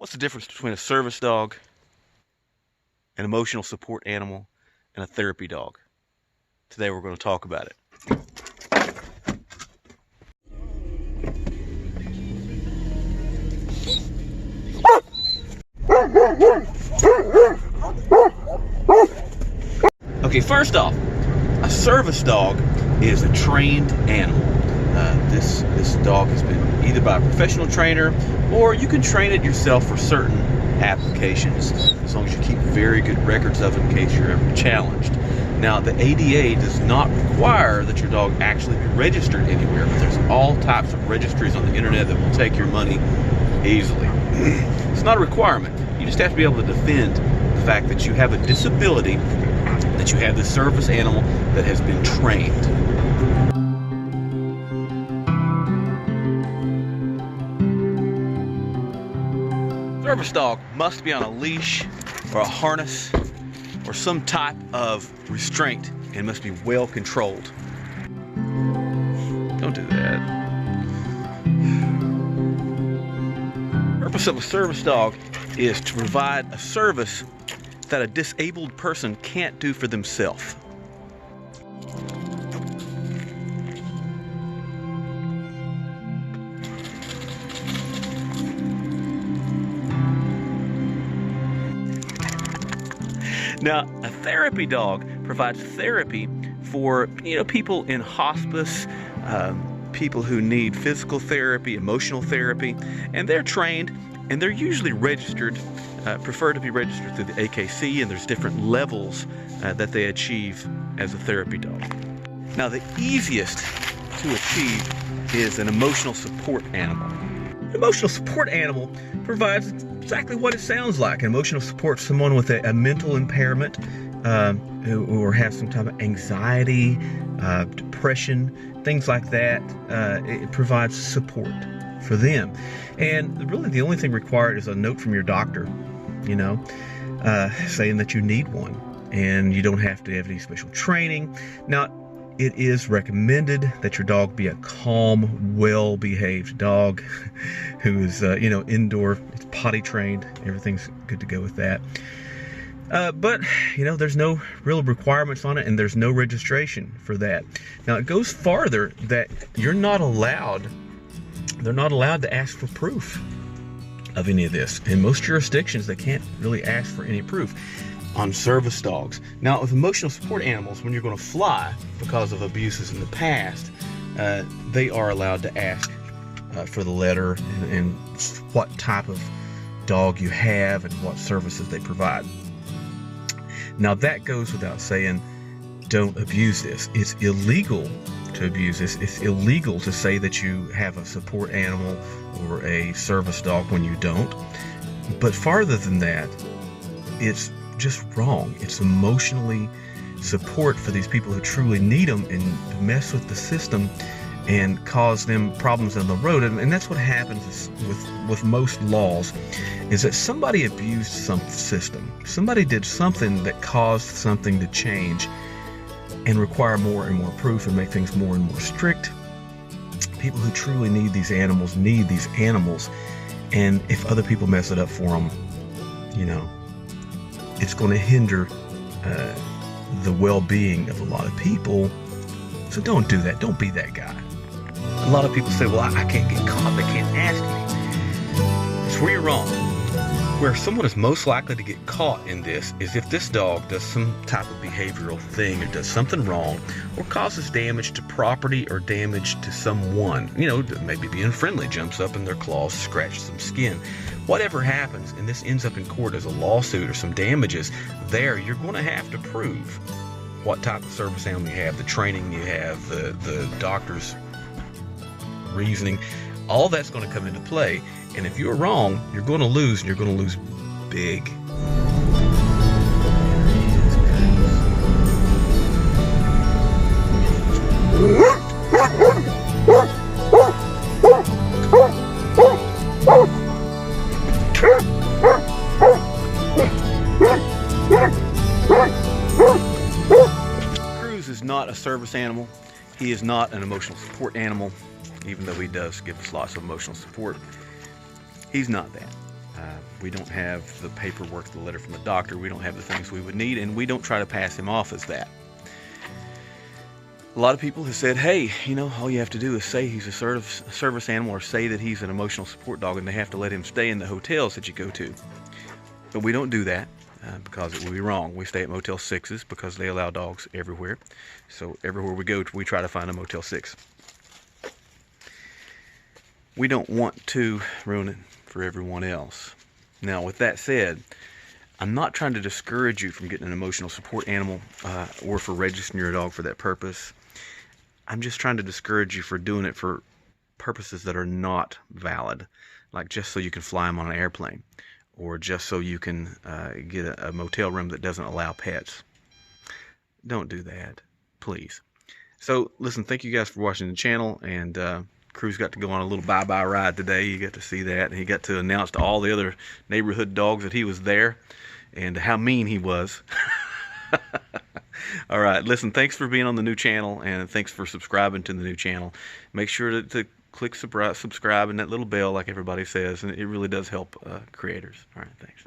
What's the difference between a service dog, an emotional support animal, and a therapy dog? Today we're going to talk about it. Okay, first off, a service dog is a trained animal. This dog has been either by a professional trainer, or you can train it yourself for certain applications, as long as you keep very good records of it in case you're ever challenged. Now, the ADA does not require that your dog actually be registered anywhere, but there's all types of registries on the internet that will take your money easily. It's not a requirement. You just have to be able to defend the fact that you have a disability, that you have this service animal that has been trained. Service dog must be on a leash or a harness or some type of restraint and must be well controlled. Don't do that. The purpose of a service dog is to provide a service that a disabled person can't do for themselves. Now, a therapy dog provides therapy for people in hospice, people who need physical therapy, emotional therapy, and they're trained and they're usually registered, prefer to be registered through the AKC, and there's different levels that they achieve as a therapy dog. Now, the easiest to achieve is an emotional support animal. An emotional support animal provides exactly what it sounds like. An emotional support, someone with a mental impairment, or has some type of anxiety, depression, things like that. It provides support for them. And really the only thing required is a note from your doctor, saying that you need one, and you don't have to have any special training. Now, it is recommended that your dog be a calm, well-behaved dog who is, indoor, it's potty trained. Everything's good to go with that. But there's no real requirements on it, and there's no registration for that. Now, it goes farther that they're not allowed to ask for proof of any of this. In most jurisdictions, they can't really ask for any proof on service dogs. Now, with emotional support animals, when you're going to fly because of abuses in the past, they are allowed to ask for the letter and what type of dog you have and what services they provide. Now, that goes without saying, don't abuse this. It's illegal to abuse this. It's illegal to say that you have a support animal or a service dog when you don't. But farther than that, it's just wrong. It's emotionally support for these people who truly need them, and mess with the system and cause them problems on the road. And that's what happens with most laws, is that somebody abused some system. Somebody did something that caused something to change and require more and more proof and make things more and more strict. People who truly need these animals, and if other people mess it up for them, it's going to hinder the well-being of a lot of people. So don't do that. Don't be that guy. A lot of people say, well, I can't get caught. They can't ask me. It's where you're wrong. Where someone is most likely to get caught in this is if this dog does some type of behavioral thing, or does something wrong, or causes damage to property or damage to someone. Maybe being friendly, jumps up in their claws, scratches some skin. Whatever happens, and this ends up in court as a lawsuit or some damages, you're going to have to prove what type of service animal you have, the training you have, the doctor's reasoning. All that's going to come into play. And if you're wrong, you're going to lose, and you're going to lose big. Kruz is not a service animal. He is not an emotional support animal, even though he does give us lots of emotional support. He's not that. We don't have the paperwork, the letter from the doctor. We don't have the things we would need, and we don't try to pass him off as that. A lot of people have said, hey, you know, all you have to do is say he's a service animal, or say that he's an emotional support dog, and they have to let him stay in the hotels that you go to. But we don't do that because it would be wrong. We stay at Motel 6s because they allow dogs everywhere. So everywhere we go, we try to find a Motel 6. We don't want to ruin it for everyone else. Now, with that said, I'm not trying to discourage you from getting an emotional support animal or for registering your dog for that purpose. I'm just trying to discourage you for doing it for purposes that are not valid, like just so you can fly them on an airplane, or just so you can get a motel room that doesn't allow pets. Don't do that, please. So, listen, thank you guys for watching the channel, and Kruz got to go on a little bye-bye ride today. You got to see that, and he got to announce to all the other neighborhood dogs that he was there, and how mean he was. All right, listen, thanks for being on the new channel, and thanks for subscribing to the new channel. Make sure to click subscribe and that little bell like everybody says, and it really does help creators. All right, thanks.